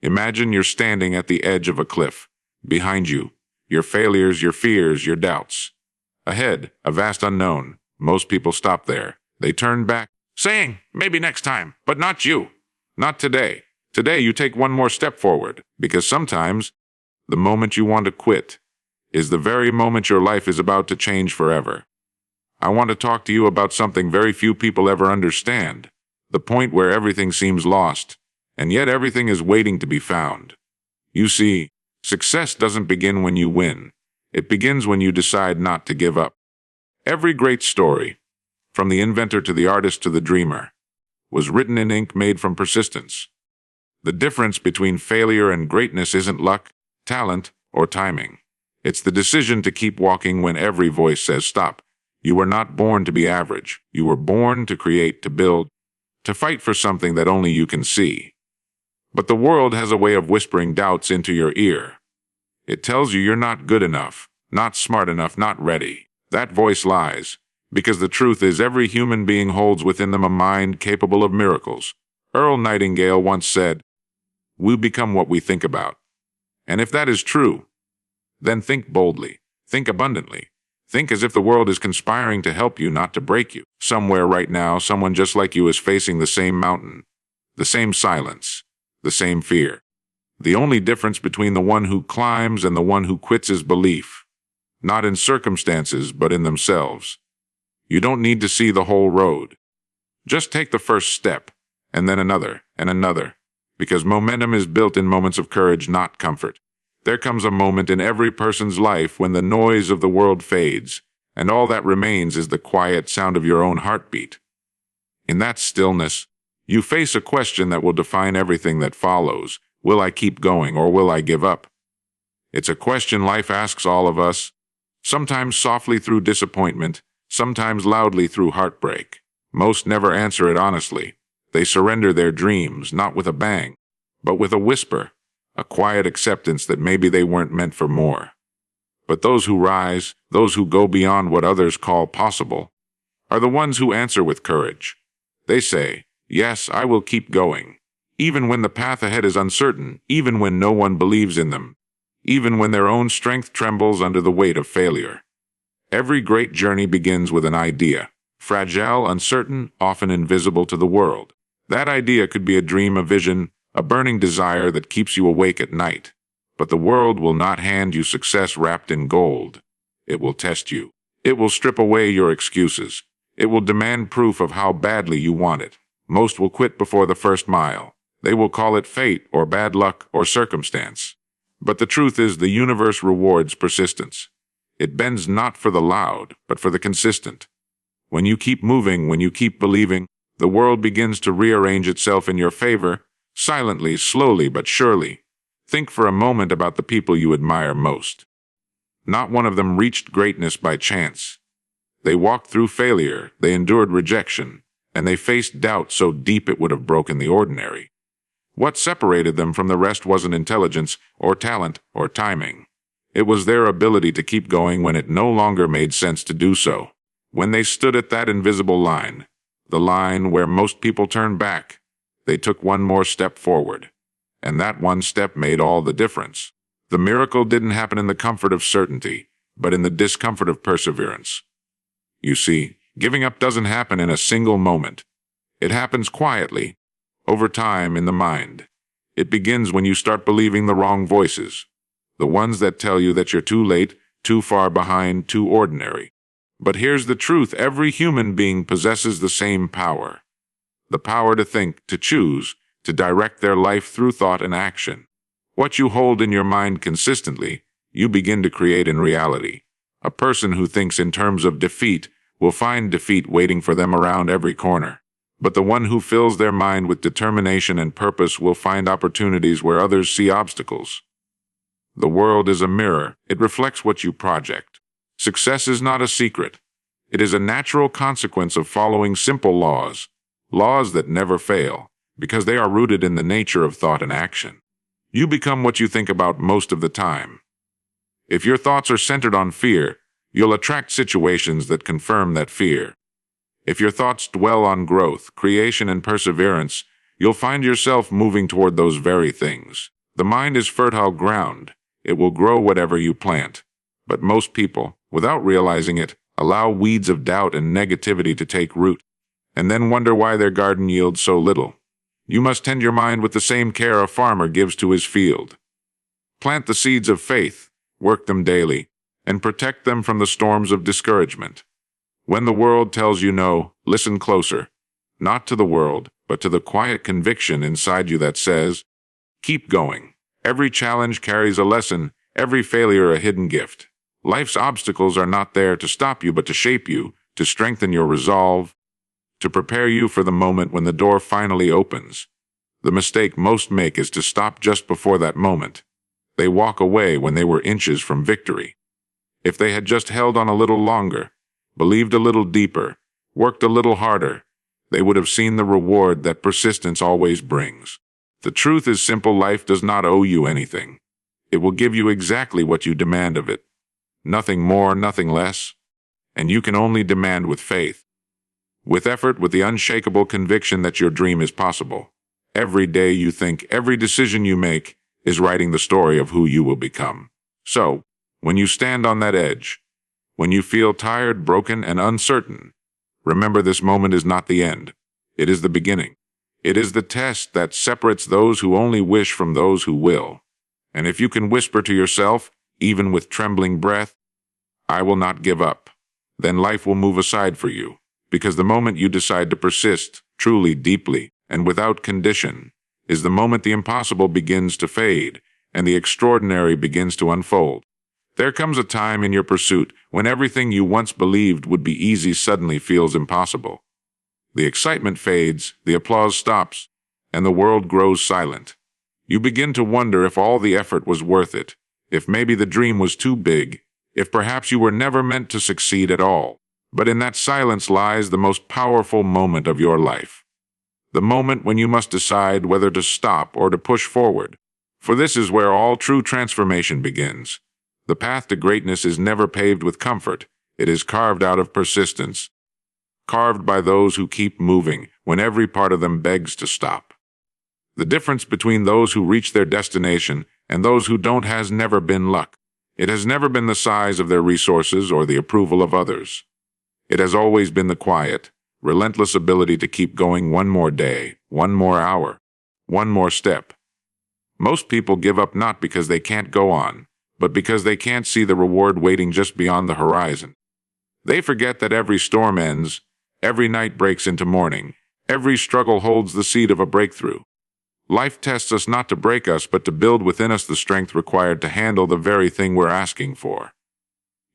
Imagine you're standing at the edge of a cliff. Behind you, your failures, your fears, your doubts. Ahead, a vast unknown. Most people stop there. They turn back, saying, maybe next time, but not you. Not today. Today you take one more step forward, because sometimes the moment you want to quit is the very moment your life is about to change forever. I want to talk to you about something very few people ever understand, the point where everything seems lost, and yet everything is waiting to be found. You see, success doesn't begin when you win. It begins when you decide not to give up. Every great story, from the inventor to the artist to the dreamer, was written in ink made from persistence. The difference between failure and greatness isn't luck, talent, or timing. It's the decision to keep walking when every voice says stop. You were not born to be average. You were born to create, to build, to fight for something that only you can see. But the world has a way of whispering doubts into your ear. It tells you you're not good enough, not smart enough, not ready. That voice lies, because the truth is every human being holds within them a mind capable of miracles. Earl Nightingale once said, "We become what we think about." And if that is true, then think boldly, think abundantly. Think as if the world is conspiring to help you, not to break you. Somewhere right now, someone just like you is facing the same mountain, the same silence, the same fear. The only difference between the one who climbs and the one who quits is belief, not in circumstances, but in themselves. You don't need to see the whole road. Just take the first step, and then another, and another, because momentum is built in moments of courage, not comfort. There comes a moment in every person's life when the noise of the world fades, and all that remains is the quiet sound of your own heartbeat. In that stillness, you face a question that will define everything that follows. Will I keep going, or will I give up? It's a question life asks all of us, sometimes softly through disappointment, sometimes loudly through heartbreak. Most never answer it honestly. They surrender their dreams, not with a bang, but with a whisper, a quiet acceptance that maybe they weren't meant for more. But those who rise, those who go beyond what others call possible, are the ones who answer with courage. They say, yes, I will keep going, even when the path ahead is uncertain, even when no one believes in them, even when their own strength trembles under the weight of failure. Every great journey begins with an idea, fragile, uncertain, often invisible to the world. That idea could be a dream, a vision, a burning desire that keeps you awake at night. But the world will not hand you success wrapped in gold. It will test you. It will strip away your excuses. It will demand proof of how badly you want it. Most will quit before the first mile. They will call it fate or bad luck or circumstance. But the truth is the universe rewards persistence. It bends not for the loud, but for the consistent. When you keep moving, when you keep believing, the world begins to rearrange itself in your favor, silently, slowly, but surely. Think for a moment about the people you admire most. Not one of them reached greatness by chance. They walked through failure, they endured rejection, and they faced doubt so deep it would have broken the ordinary. What separated them from the rest wasn't intelligence or talent or timing. It was their ability to keep going when it no longer made sense to do so. When they stood at that invisible line, the line where most people turn back, they took one more step forward. And that one step made all the difference. The miracle didn't happen in the comfort of certainty, but in the discomfort of perseverance. You see, giving up doesn't happen in a single moment. It happens quietly, over time in the mind. It begins when you start believing the wrong voices, the ones that tell you that you're too late, too far behind, too ordinary. But here's the truth: every human being possesses the same power. The power to think, to choose, to direct their life through thought and action. What you hold in your mind consistently, you begin to create in reality. A person who thinks in terms of defeat will find defeat waiting for them around every corner. But the one who fills their mind with determination and purpose will find opportunities where others see obstacles. The world is a mirror. It reflects what you project. Success is not a secret. It is a natural consequence of following simple laws, laws that never fail, because they are rooted in the nature of thought and action. You become what you think about most of the time. If your thoughts are centered on fear, you'll attract situations that confirm that fear. If your thoughts dwell on growth, creation, and perseverance, you'll find yourself moving toward those very things. The mind is fertile ground. It will grow whatever you plant. But most people, without realizing it, allow weeds of doubt and negativity to take root, and then wonder why their garden yields so little. You must tend your mind with the same care a farmer gives to his field. Plant the seeds of faith, work them daily, and protect them from the storms of discouragement. When the world tells you no, listen closer, not to the world, but to the quiet conviction inside you that says, keep going. Every challenge carries a lesson, every failure a hidden gift. Life's obstacles are not there to stop you, but to shape you, to strengthen your resolve, to prepare you for the moment when the door finally opens. The mistake most make is to stop just before that moment. They walk away when they were inches from victory. If they had just held on a little longer, believed a little deeper, worked a little harder, they would have seen the reward that persistence always brings. The truth is simple: life does not owe you anything. It will give you exactly what you demand of it. Nothing more, nothing less. And you can only demand with faith. With effort, with the unshakable conviction that your dream is possible. Every day you think, every decision you make, is writing the story of who you will become. So, when you stand on that edge, when you feel tired, broken, and uncertain, remember this moment is not the end. It is the beginning. It is the test that separates those who only wish from those who will. And if you can whisper to yourself, even with trembling breath, I will not give up, then life will move aside for you. Because the moment you decide to persist, truly, deeply, and without condition, is the moment the impossible begins to fade, and the extraordinary begins to unfold. There comes a time in your pursuit when everything you once believed would be easy suddenly feels impossible. The excitement fades, the applause stops, and the world grows silent. You begin to wonder if all the effort was worth it, if maybe the dream was too big, if perhaps you were never meant to succeed at all. But in that silence lies the most powerful moment of your life. The moment when you must decide whether to stop or to push forward. For this is where all true transformation begins. The path to greatness is never paved with comfort. It is carved out of persistence. Carved by those who keep moving when every part of them begs to stop. The difference between those who reach their destination and those who don't has never been luck. It has never been the size of their resources or the approval of others. It has always been the quiet, relentless ability to keep going one more day, one more hour, one more step. Most people give up not because they can't go on, but because they can't see the reward waiting just beyond the horizon. They forget that every storm ends, every night breaks into morning, every struggle holds the seed of a breakthrough. Life tests us not to break us, but to build within us the strength required to handle the very thing we're asking for.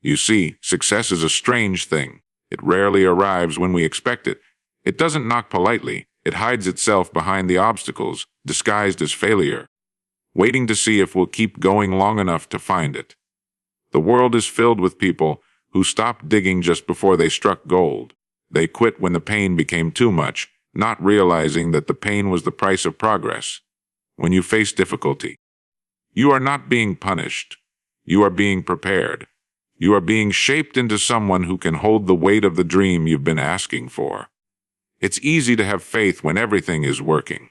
You see, success is a strange thing. It rarely arrives when we expect it. It doesn't knock politely. It hides itself behind the obstacles, disguised as failure, waiting to see if we'll keep going long enough to find it. The world is filled with people who stopped digging just before they struck gold. They quit when the pain became too much, not realizing that the pain was the price of progress. When you face difficulty, you are not being punished. You are being prepared. You are being shaped into someone who can hold the weight of the dream you've been asking for. It's easy to have faith when everything is working.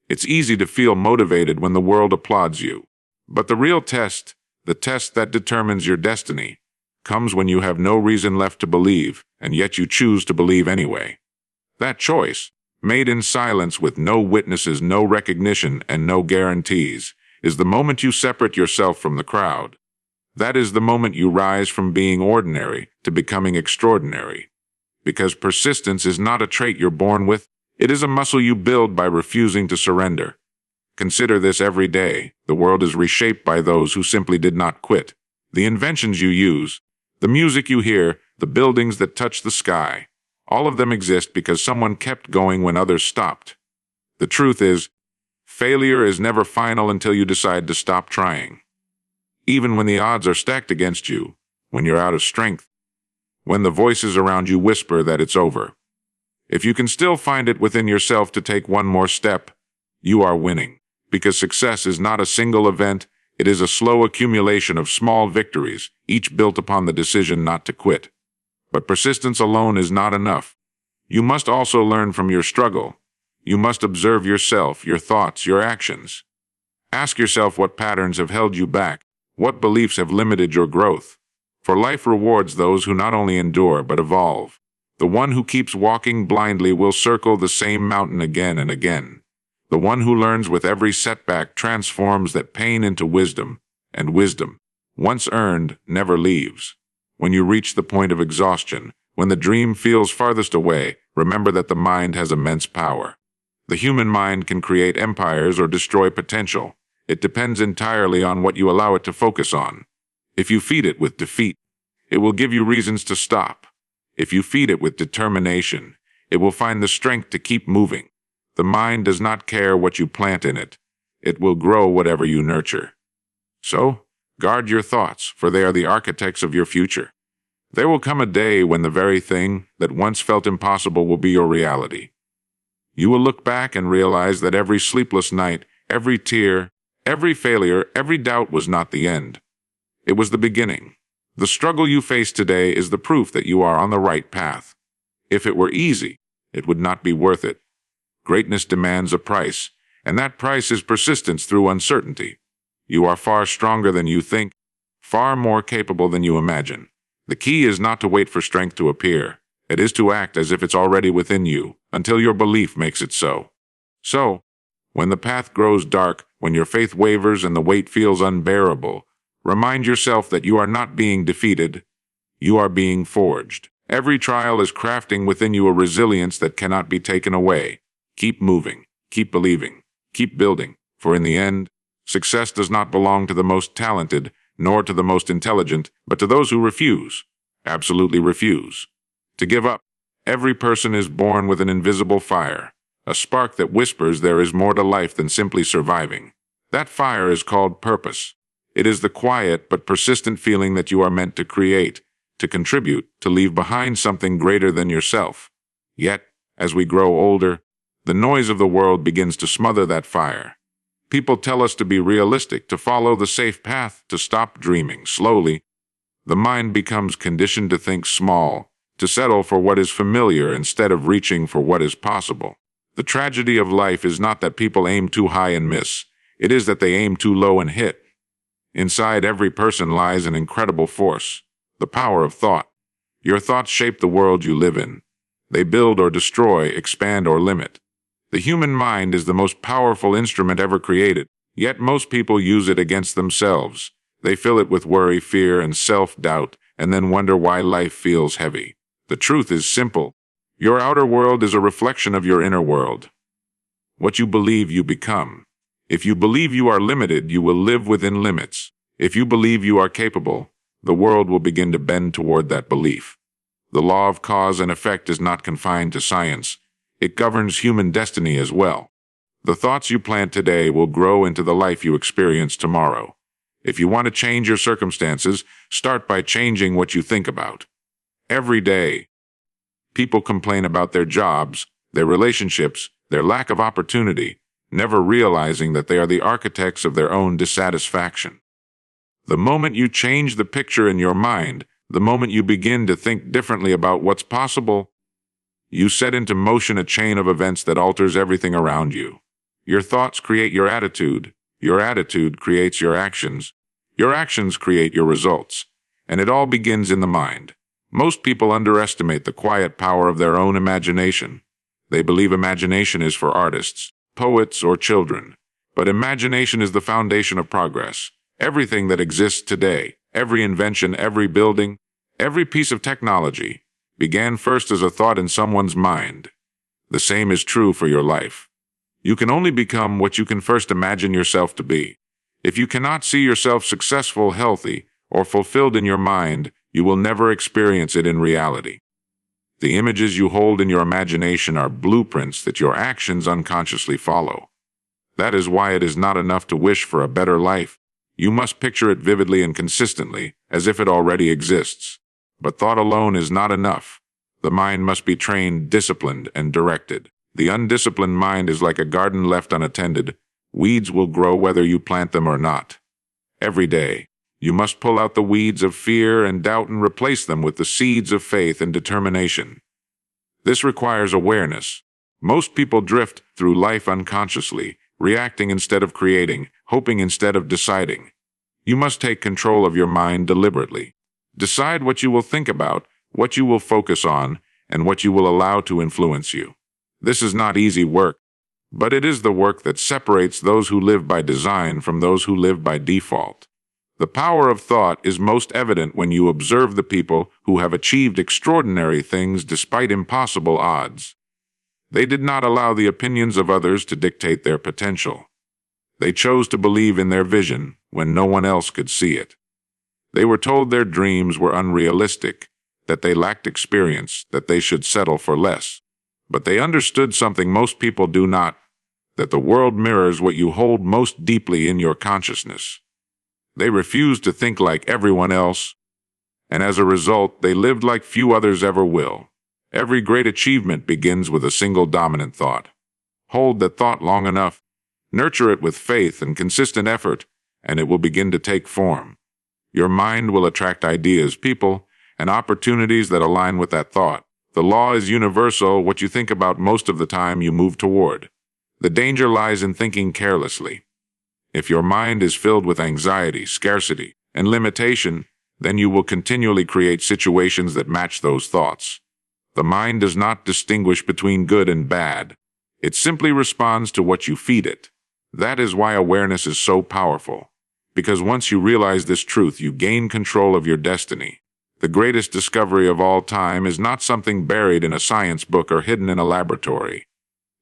It's easy to feel motivated when the world applauds you. But the real test, the test that determines your destiny, comes when you have no reason left to believe, and yet you choose to believe anyway. That choice, made in silence with no witnesses, no recognition, and no guarantees, is the moment you separate yourself from the crowd. That is the moment you rise from being ordinary to becoming extraordinary. Because persistence is not a trait you're born with, it is a muscle you build by refusing to surrender. Consider this every day. The world is reshaped by those who simply did not quit. The inventions you use, the music you hear, the buildings that touch the sky, all of them exist because someone kept going when others stopped. The truth is, failure is never final until you decide to stop trying. Even when the odds are stacked against you, when you're out of strength, when the voices around you whisper that it's over. If you can still find it within yourself to take one more step, you are winning. Because success is not a single event, it is a slow accumulation of small victories, each built upon the decision not to quit. But persistence alone is not enough. You must also learn from your struggle. You must observe yourself, your thoughts, your actions. Ask yourself what patterns have held you back, what beliefs have limited your growth. For life rewards those who not only endure but evolve. The one who keeps walking blindly will circle the same mountain again and again. The one who learns with every setback transforms that pain into wisdom, and wisdom, once earned, never leaves. When you reach the point of exhaustion, when the dream feels farthest away, remember that the mind has immense power. The human mind can create empires or destroy potential. It depends entirely on what you allow it to focus on. If you feed it with defeat, it will give you reasons to stop. If you feed it with determination, it will find the strength to keep moving. The mind does not care what you plant in it. It will grow whatever you nurture. So, guard your thoughts, for they are the architects of your future. There will come a day when the very thing that once felt impossible will be your reality. You will look back and realize that every sleepless night, every tear, every failure, every doubt was not the end. It was the beginning. The struggle you face today is the proof that you are on the right path. If it were easy, it would not be worth it. Greatness demands a price, and that price is persistence through uncertainty. You are far stronger than you think, far more capable than you imagine. The key is not to wait for strength to appear. It is to act as if it's already within you, until your belief makes it so. So, when the path grows dark, when your faith wavers and the weight feels unbearable, remind yourself that you are not being defeated. You are being forged. Every trial is crafting within you a resilience that cannot be taken away. Keep moving, keep believing, keep building, for in the end, success does not belong to the most talented, nor to the most intelligent, but to those who refuse, absolutely refuse, to give up. Every person is born with an invisible fire, a spark that whispers there is more to life than simply surviving. That fire is called purpose. It is the quiet but persistent feeling that you are meant to create, to contribute, to leave behind something greater than yourself. Yet, as we grow older, the noise of the world begins to smother that fire. People tell us to be realistic, to follow the safe path, to stop dreaming. Slowly, the mind becomes conditioned to think small, to settle for what is familiar instead of reaching for what is possible. The tragedy of life is not that people aim too high and miss. It is that they aim too low and hit. Inside every person lies an incredible force, the power of thought. Your thoughts shape the world you live in. They build or destroy, expand or limit. The human mind is the most powerful instrument ever created, yet most people use it against themselves. They fill it with worry, fear, and self-doubt, and then wonder why life feels heavy. The truth is simple. Your outer world is a reflection of your inner world. What you believe, you become. If you believe you are limited, you will live within limits. If you believe you are capable, the world will begin to bend toward that belief. The law of cause and effect is not confined to science. It governs human destiny as well. The thoughts you plant today will grow into the life you experience tomorrow. If you want to change your circumstances, start by changing what you think about. Every day, people complain about their jobs, their relationships, their lack of opportunity, never realizing that they are the architects of their own dissatisfaction. The moment you change the picture in your mind, the moment you begin to think differently about what's possible, you set into motion a chain of events that alters everything around you. Your thoughts create your attitude creates your actions create your results, and it all begins in the mind. Most people underestimate the quiet power of their own imagination. They believe imagination is for artists, poets, or children. But imagination is the foundation of progress. Everything that exists today, every invention, every building, every piece of technology, began first as a thought in someone's mind. The same is true for your life. You can only become what you can first imagine yourself to be. If you cannot see yourself successful, healthy, or fulfilled in your mind, you will never experience it in reality. The images you hold in your imagination are blueprints that your actions unconsciously follow. That is why it is not enough to wish for a better life. You must picture it vividly and consistently, as if it already exists. But thought alone is not enough. The mind must be trained, disciplined, and directed. The undisciplined mind is like a garden left unattended. Weeds will grow whether you plant them or not. Every day, you must pull out the weeds of fear and doubt and replace them with the seeds of faith and determination. This requires awareness, Most people drift through life unconsciously, reacting instead of creating, hoping instead of deciding. You must take control of your mind deliberately. Decide what you will think about, what you will focus on, and what you will allow to influence you. This is not easy work, but it is the work that separates those who live by design from those who live by default. The power of thought is most evident when you observe the people who have achieved extraordinary things despite impossible odds. They did not allow the opinions of others to dictate their potential. They chose to believe in their vision when no one else could see it. They were told their dreams were unrealistic, that they lacked experience, that they should settle for less. But they understood something most people do not, that the world mirrors what you hold most deeply in your consciousness. They refused to think like everyone else, and as a result, they lived like few others ever will. Every great achievement begins with a single dominant thought. Hold that thought long enough, nurture it with faith and consistent effort, and it will begin to take form. Your mind will attract ideas, people, and opportunities that align with that thought. The law is universal. What you think about most of the time you move toward. The danger lies in thinking carelessly. If your mind is filled with anxiety, scarcity, and limitation, then you will continually create situations that match those thoughts. The mind does not distinguish between good and bad. It simply responds to what you feed it. That is why awareness is so powerful. Because once you realize this truth, you gain control of your destiny. The greatest discovery of all time is not something buried in a science book or hidden in a laboratory.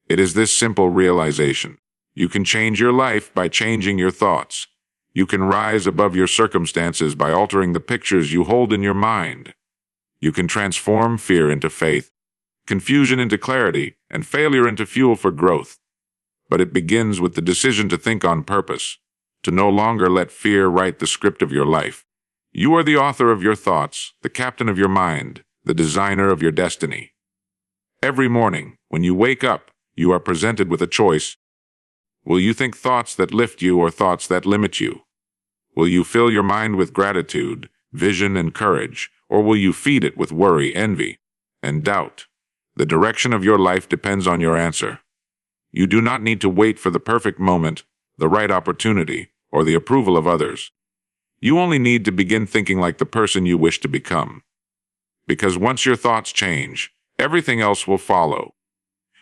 It is this simple realization. You can change your life by changing your thoughts. You can rise above your circumstances by altering the pictures you hold in your mind. You can transform fear into faith, confusion into clarity, and failure into fuel for growth. But it begins with the decision to think on purpose, to no longer let fear write the script of your life. You are the author of your thoughts, the captain of your mind, the designer of your destiny. Every morning, when you wake up, you are presented with a choice. Will you think thoughts that lift you or thoughts that limit you? Will you fill your mind with gratitude, vision, and courage, or will you feed it with worry, envy, and doubt? The direction of your life depends on your answer. You do not need to wait for the perfect moment, the right opportunity, or the approval of others. You only need to begin thinking like the person you wish to become. Because once your thoughts change, everything else will follow.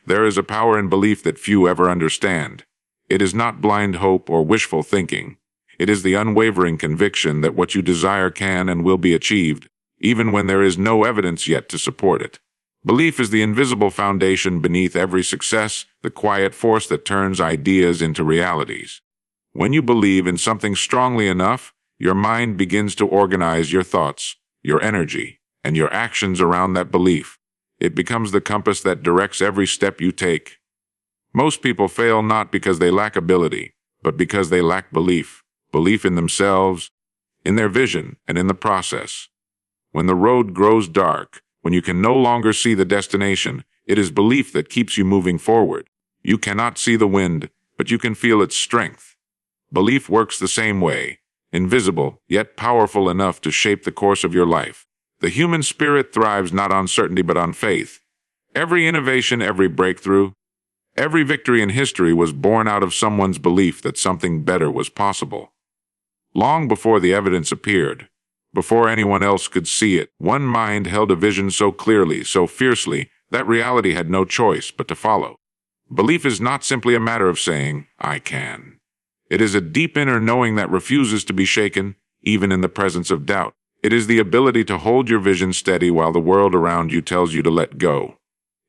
There is a power in belief that few ever understand. It is not blind hope or wishful thinking. It is the unwavering conviction that what you desire can and will be achieved, even when there is no evidence yet to support it. Belief is the invisible foundation beneath every success, the quiet force that turns ideas into realities. When you believe in something strongly enough, your mind begins to organize your thoughts, your energy, and your actions around that belief. It becomes the compass that directs every step you take. Most people fail not because they lack ability, but because they lack belief. Belief in themselves, in their vision, and in the process. When the road grows dark, when you can no longer see the destination, it is belief that keeps you moving forward. You cannot see the wind, but you can feel its strength. Belief works the same way, invisible, yet powerful enough to shape the course of your life. The human spirit thrives not on certainty but on faith. Every innovation, every breakthrough, every victory in history was born out of someone's belief that something better was possible. Long before the evidence appeared, before anyone else could see it, one mind held a vision so clearly, so fiercely, that reality had no choice but to follow. Belief is not simply a matter of saying, "I can." It is a deep inner knowing that refuses to be shaken, even in the presence of doubt. It is the ability to hold your vision steady while the world around you tells you to let go.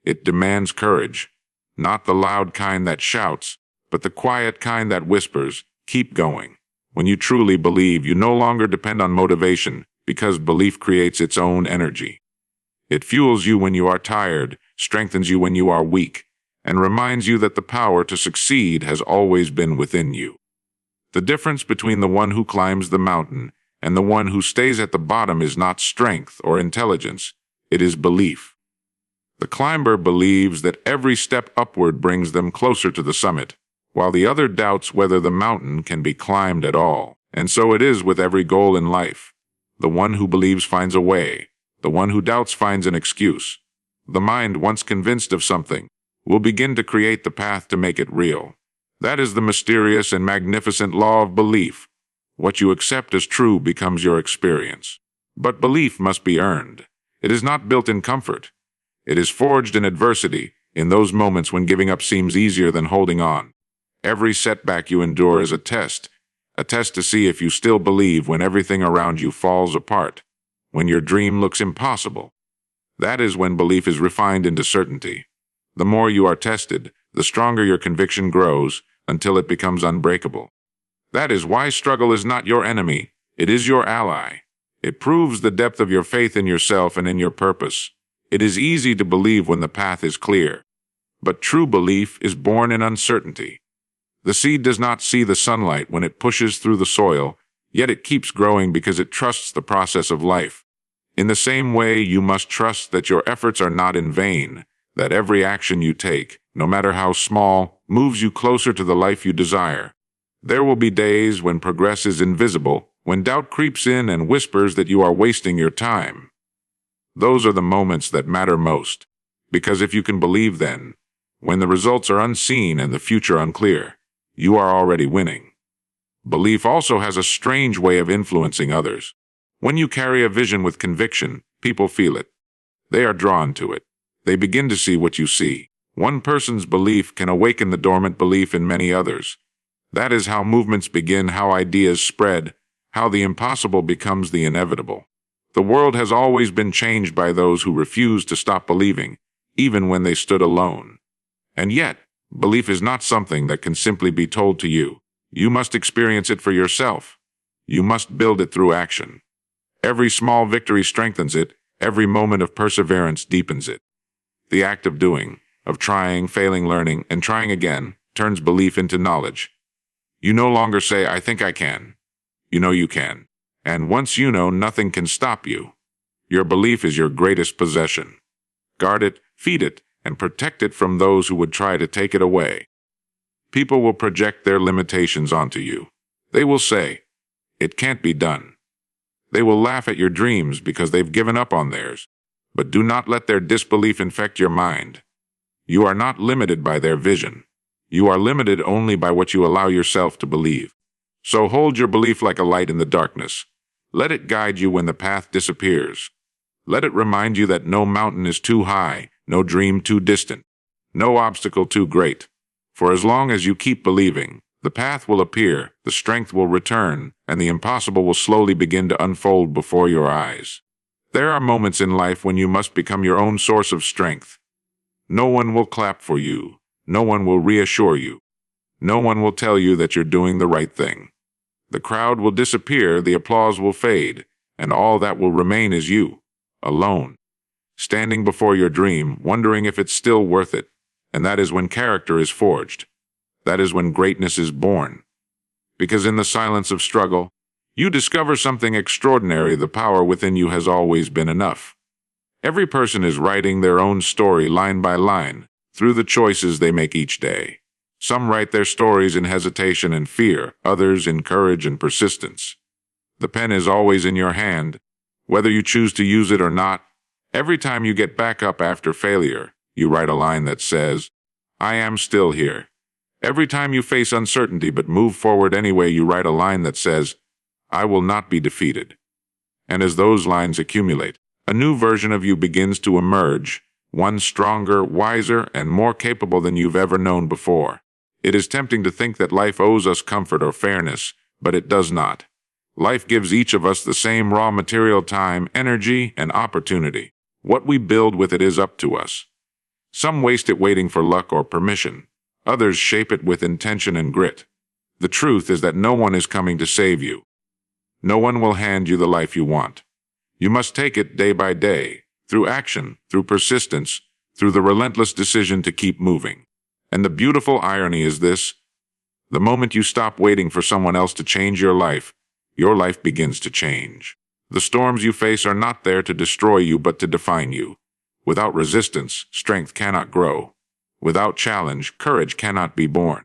It demands courage, not the loud kind that shouts, but the quiet kind that whispers, "Keep going." When you truly believe, you no longer depend on motivation, because belief creates its own energy. It fuels you when you are tired, strengthens you when you are weak, and reminds you that the power to succeed has always been within you. The difference between the one who climbs the mountain and the one who stays at the bottom is not strength or intelligence, it is belief. The climber believes that every step upward brings them closer to the summit, while the other doubts whether the mountain can be climbed at all. And so it is with every goal in life. The one who believes finds a way. The one who doubts finds an excuse. The mind, once convinced of something, will begin to create the path to make it real. That is the mysterious and magnificent law of belief. What you accept as true becomes your experience. But belief must be earned. It is not built in comfort. It is forged in adversity, in those moments when giving up seems easier than holding on. Every setback you endure is a test to see if you still believe when everything around you falls apart, when your dream looks impossible. That is when belief is refined into certainty. The more you are tested, the stronger your conviction grows until it becomes unbreakable. That is why struggle is not your enemy, it is your ally. It proves the depth of your faith in yourself and in your purpose. It is easy to believe when the path is clear. But true belief is born in uncertainty. The seed does not see the sunlight when it pushes through the soil, yet it keeps growing because it trusts the process of life. In the same way, you must trust that your efforts are not in vain, that every action you take, no matter how small, moves you closer to the life you desire. There will be days when progress is invisible, when doubt creeps in and whispers that you are wasting your time. Those are the moments that matter most, because if you can believe then, when the results are unseen and the future unclear, you are already winning. Belief also has a strange way of influencing others. When you carry a vision with conviction, people feel it. They are drawn to it. They begin to see what you see. One person's belief can awaken the dormant belief in many others. That is how movements begin, how ideas spread, how the impossible becomes the inevitable. The world has always been changed by those who refused to stop believing, even when they stood alone. And yet, belief is not something that can simply be told to you. You must experience it for yourself. You must build it through action. Every small victory strengthens it. Every moment of perseverance deepens it. The act of doing, of trying, failing, learning, and trying again, turns belief into knowledge. You no longer say, "I think I can." You know you can. And once you know, nothing can stop you. Your belief is your greatest possession. Guard it, feed it, and protect it from those who would try to take it away. People will project their limitations onto you. They will say, "It can't be done." They will laugh at your dreams because they've given up on theirs. But do not let their disbelief infect your mind. You are not limited by their vision. You are limited only by what you allow yourself to believe. So hold your belief like a light in the darkness. Let it guide you when the path disappears. Let it remind you that no mountain is too high, no dream too distant, no obstacle too great. For as long as you keep believing, the path will appear, the strength will return, and the impossible will slowly begin to unfold before your eyes. There are moments in life when you must become your own source of strength. No one will clap for you. No one will reassure you. No one will tell you that you're doing the right thing. The crowd will disappear, the applause will fade, and all that will remain is you, alone, standing before your dream, wondering if it's still worth it. And that is when character is forged. That is when greatness is born. Because in the silence of struggle, you discover something extraordinary. The power within you has always been enough. Every person is writing their own story line by line, through the choices they make each day. Some write their stories in hesitation and fear, others in courage and persistence. The pen is always in your hand, whether you choose to use it or not. Every time you get back up after failure, you write a line that says, "I am still here." Every time you face uncertainty but move forward anyway, you write a line that says, "I will not be defeated." And as those lines accumulate, a new version of you begins to emerge, one stronger, wiser, and more capable than you've ever known before. It is tempting to think that life owes us comfort or fairness, but it does not. Life gives each of us the same raw material: time, energy, and opportunity. What we build with it is up to us. Some waste it waiting for luck or permission. Others shape it with intention and grit. The truth is that no one is coming to save you. No one will hand you the life you want. You must take it day by day, through action, through persistence, through the relentless decision to keep moving. And the beautiful irony is this: the moment you stop waiting for someone else to change your life begins to change. The storms you face are not there to destroy you but to define you. Without resistance, strength cannot grow. Without challenge, courage cannot be born.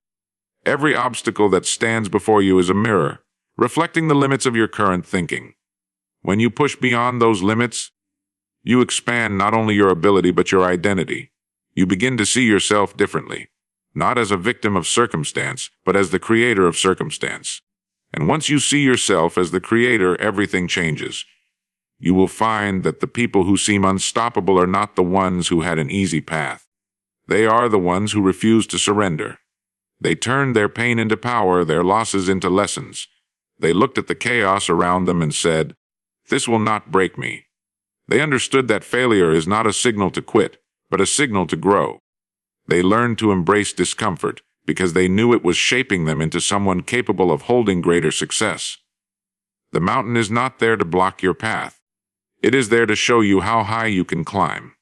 Every obstacle that stands before you is a mirror, reflecting the limits of your current thinking. When you push beyond those limits, you expand not only your ability but your identity. You begin to see yourself differently, not as a victim of circumstance, but as the creator of circumstance. And once you see yourself as the creator, everything changes. You will find that the people who seem unstoppable are not the ones who had an easy path. They are the ones who refuse to surrender. They turned their pain into power, their losses into lessons. They looked at the chaos around them and said, "This will not break me." They understood that failure is not a signal to quit, but a signal to grow. They learned to embrace discomfort because they knew it was shaping them into someone capable of holding greater success. The mountain is not there to block your path. It is there to show you how high you can climb.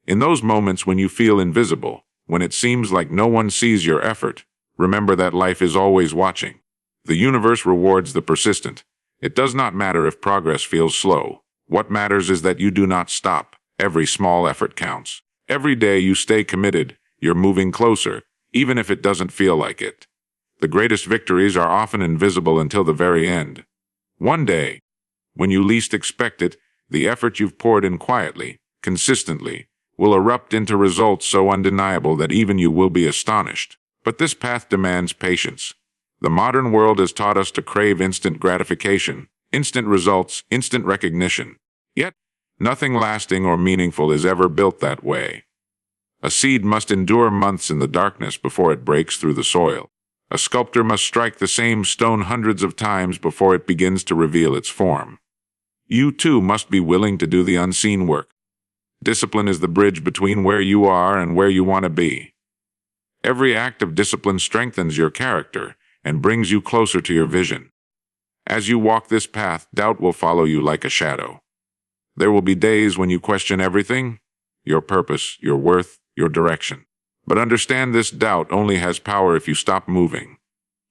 In those moments when you feel invisible, when it seems like no one sees your effort, remember that life is always watching. The universe rewards the persistent. It does not matter if progress feels slow. What matters is that you do not stop. Every small effort counts. Every day you stay committed, you're moving closer, even if it doesn't feel like it. The greatest victories are often invisible until the very end. One day, when you least expect it, the effort you've poured in quietly, consistently, will erupt into results so undeniable that even you will be astonished. But this path demands patience. The modern world has taught us to crave instant gratification, instant results, instant recognition. Yet, nothing lasting or meaningful is ever built that way. A seed must endure months in the darkness before it breaks through the soil. A sculptor must strike the same stone hundreds of times before it begins to reveal its form. You too must be willing to do the unseen work. Discipline is the bridge between where you are and where you want to be. Every act of discipline strengthens your character and brings you closer to your vision. As you walk this path, doubt will follow you like a shadow. There will be days when you question everything, your purpose, your worth, your direction. But understand this doubt only has power if you stop moving.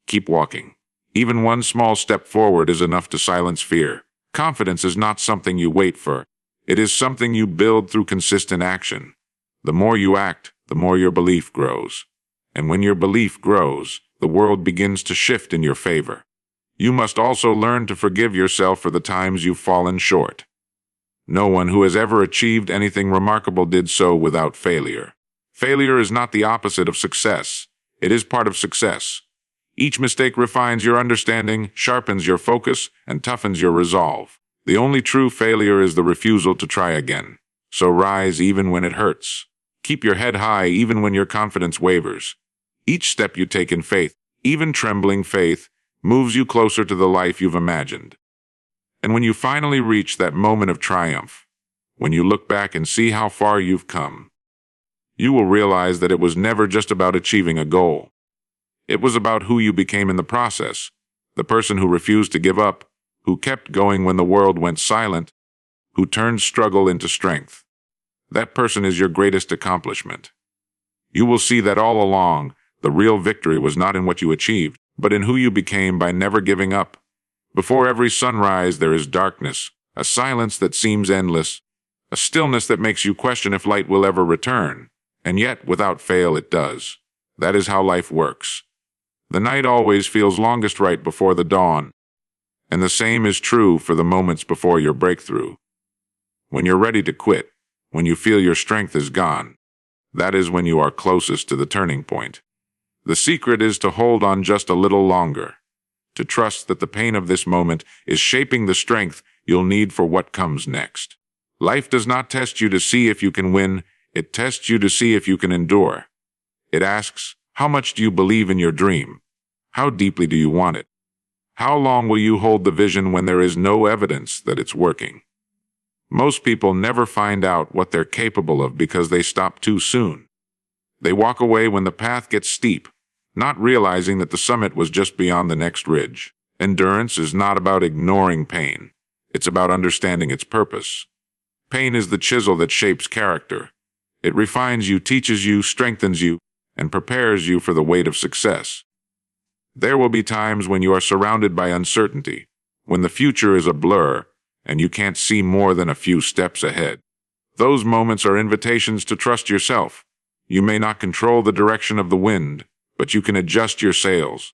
Keep walking. Even one small step forward is enough to silence fear. Confidence is not something you wait for. It is something you build through consistent action. The more you act, the more your belief grows. And when your belief grows, the world begins to shift in your favor. You must also learn to forgive yourself for the times you've fallen short. No one who has ever achieved anything remarkable did so without failure. Failure is not the opposite of success. It is part of success. Each mistake refines your understanding, sharpens your focus, and toughens your resolve. The only true failure is the refusal to try again. So rise even when it hurts. Keep your head high even when your confidence wavers. Each step you take in faith, even trembling faith, moves you closer to the life you've imagined. And when you finally reach that moment of triumph, when you look back and see how far you've come, you will realize that it was never just about achieving a goal. It was about who you became in the process, the person who refused to give up, who kept going when the world went silent, who turned struggle into strength. That person is your greatest accomplishment. You will see that all along, the real victory was not in what you achieved, but in who you became by never giving up. Before every sunrise, there is darkness, a silence that seems endless, a stillness that makes you question if light will ever return. And yet, without fail, it does. That is how life works. The night always feels longest right before the dawn. And the same is true for the moments before your breakthrough. When you're ready to quit, when you feel your strength is gone, that is when you are closest to the turning point. The secret is to hold on just a little longer, to trust that the pain of this moment is shaping the strength you'll need for what comes next. Life does not test you to see if you can win. It tests you to see if you can endure. It asks, how much do you believe in your dream? How deeply do you want it? How long will you hold the vision when there is no evidence that it's working? Most people never find out what they're capable of because they stop too soon. They walk away when the path gets steep, not realizing that the summit was just beyond the next ridge. Endurance is not about ignoring pain. It's about understanding its purpose. Pain is the chisel that shapes character. It refines you, teaches you, strengthens you, and prepares you for the weight of success. There will be times when you are surrounded by uncertainty, when the future is a blur, and you can't see more than a few steps ahead. Those moments are invitations to trust yourself. You may not control the direction of the wind, but you can adjust your sails.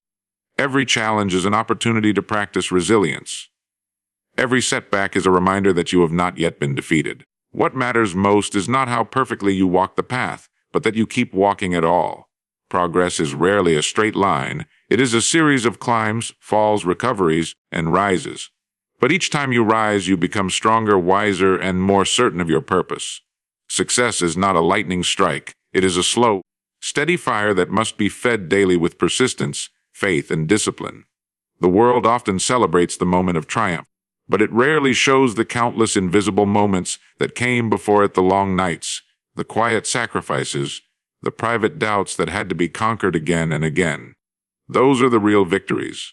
Every challenge is an opportunity to practice resilience. Every setback is a reminder that you have not yet been defeated. What matters most is not how perfectly you walk the path, but that you keep walking at all. Progress is rarely a straight line. It is a series of climbs, falls, recoveries, and rises. But each time you rise, you become stronger, wiser, and more certain of your purpose. Success is not a lightning strike. It is a slow, steady fire that must be fed daily with persistence, faith, and discipline. The world often celebrates the moment of triumph, but it rarely shows the countless invisible moments that came before it, the long nights, the quiet sacrifices, the private doubts that had to be conquered again and again. Those are the real victories.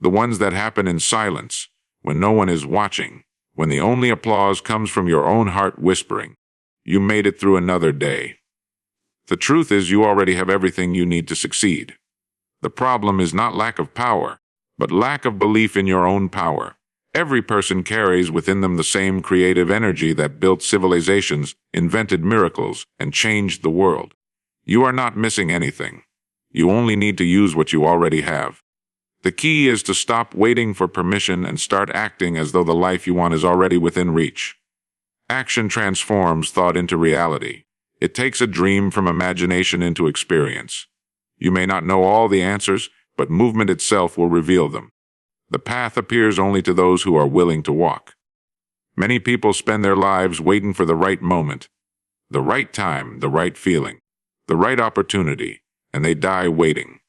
The ones that happen in silence, when no one is watching, when the only applause comes from your own heart whispering, "You made it through another day." The truth is, you already have everything you need to succeed. The problem is not lack of power, but lack of belief in your own power. Every person carries within them the same creative energy that built civilizations, invented miracles, and changed the world. You are not missing anything. You only need to use what you already have. The key is to stop waiting for permission and start acting as though the life you want is already within reach. Action transforms thought into reality. It takes a dream from imagination into experience. You may not know all the answers, but movement itself will reveal them. The path appears only to those who are willing to walk. Many people spend their lives waiting for the right moment, the right time, the right feeling, the right opportunity, and they die waiting.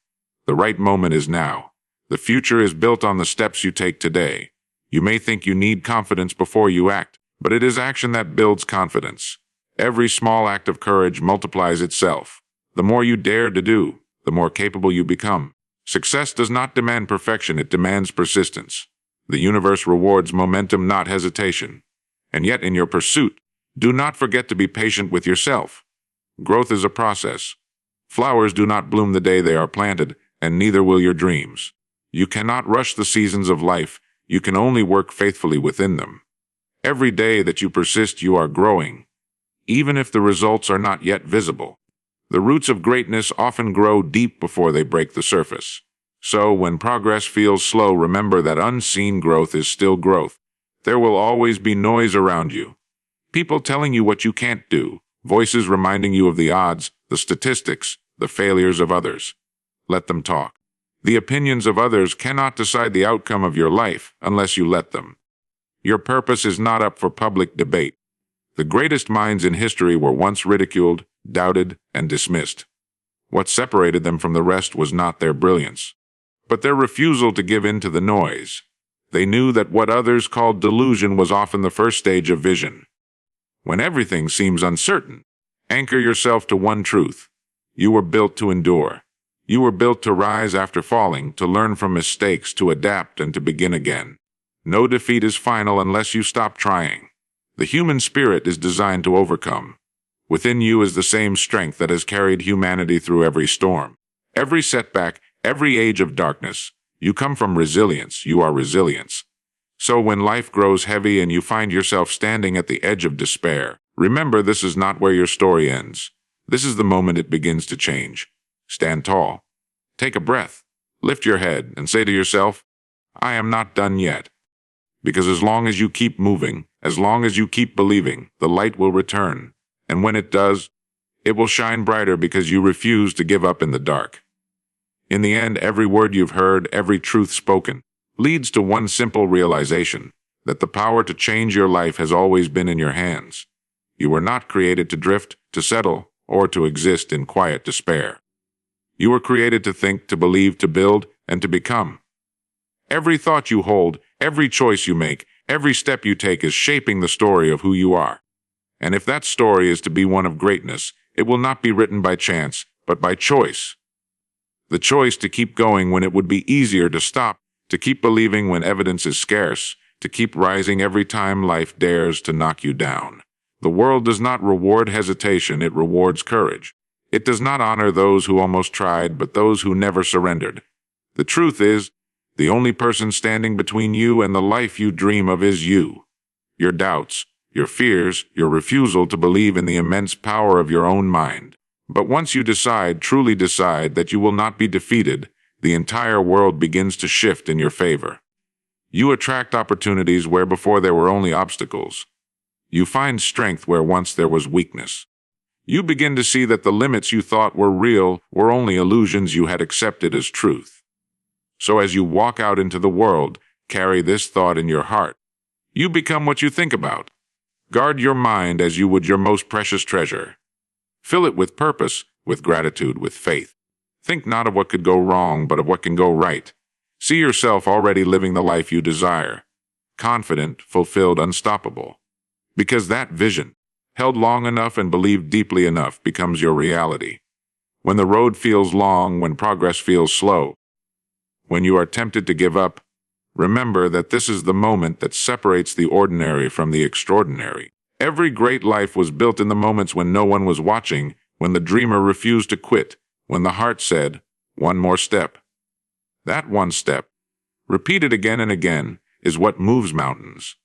The right moment is now. The future is built on the steps you take today. You may think you need confidence before you act, but it is action that builds confidence. Every small act of courage multiplies itself. The more you dare to do, the more capable you become. Success does not demand perfection, it demands persistence. The universe rewards momentum, not hesitation. And yet, in your pursuit, do not forget to be patient with yourself. Growth is a process. Flowers do not bloom the day they are planted, and neither will your dreams. You cannot rush the seasons of life. You can only work faithfully within them. Every day that you persist, you are growing, even if the results are not yet visible. The roots of greatness often grow deep before they break the surface. So, when progress feels slow, remember that unseen growth is still growth. There will always be noise around you. People telling you what you can't do, voices reminding you of the odds, the statistics, the failures of others. Let them talk. The opinions of others cannot decide the outcome of your life unless you let them. Your purpose is not up for public debate. The greatest minds in history were once ridiculed, doubted, and dismissed. What separated them from the rest was not their brilliance, but their refusal to give in to the noise. They knew that what others called delusion was often the first stage of vision. When everything seems uncertain, anchor yourself to one truth. You were built to endure. You were built to rise after falling, to learn from mistakes, to adapt, and to begin again. No defeat is final unless you stop trying. The human spirit is designed to overcome. Within you is the same strength that has carried humanity through every storm, every setback, every age of darkness. You come from resilience. You are resilience. So when life grows heavy and you find yourself standing at the edge of despair, remember this is not where your story ends. This is the moment it begins to change. Stand tall. Take a breath. Lift your head and say to yourself, "I am not done yet." Because as long as you keep moving, as long as you keep believing, the light will return. And when it does, it will shine brighter because you refuse to give up in the dark. In the end, every word you've heard, every truth spoken, leads to one simple realization, that the power to change your life has always been in your hands. You were not created to drift, to settle, or to exist in quiet despair. You were created to think, to believe, to build, and to become. Every thought you hold, every choice you make, every step you take is shaping the story of who you are. And if that story is to be one of greatness, it will not be written by chance, but by choice. The choice to keep going when it would be easier to stop, to keep believing when evidence is scarce, to keep rising every time life dares to knock you down. The world does not reward hesitation, it rewards courage. It does not honor those who almost tried, but those who never surrendered. The truth is, the only person standing between you and the life you dream of is you. Your doubts, your fears, your refusal to believe in the immense power of your own mind. But once you decide, truly decide, that you will not be defeated, the entire world begins to shift in your favor. You attract opportunities where before there were only obstacles. You find strength where once there was weakness. You begin to see that the limits you thought were real were only illusions you had accepted as truth. So as you walk out into the world, carry this thought in your heart. You become what you think about. Guard your mind as you would your most precious treasure. Fill it with purpose, with gratitude, with faith. Think not of what could go wrong, but of what can go right. See yourself already living the life you desire. Confident, fulfilled, unstoppable. Because that vision, held long enough and believed deeply enough, becomes your reality. When the road feels long, when progress feels slow, when you are tempted to give up, remember that this is the moment that separates the ordinary from the extraordinary. Every great life was built in the moments when no one was watching, when the dreamer refused to quit, when the heart said, "One more step." That one step, repeated again and again, is what moves mountains.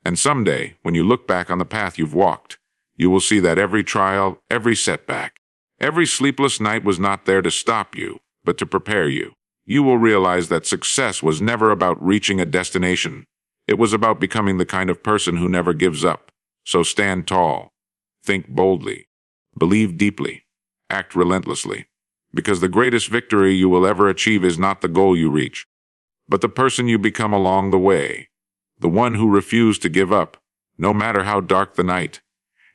And someday, when you look back on the path you've walked, you will see that every trial, every setback, every sleepless night was not there to stop you, but to prepare you. You will realize that success was never about reaching a destination. It was about becoming the kind of person who never gives up. So stand tall, think boldly, believe deeply, act relentlessly. Because the greatest victory you will ever achieve is not the goal you reach, but the person you become along the way. The one who refused to give up, no matter how dark the night,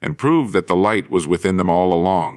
and proved that the light was within them all along.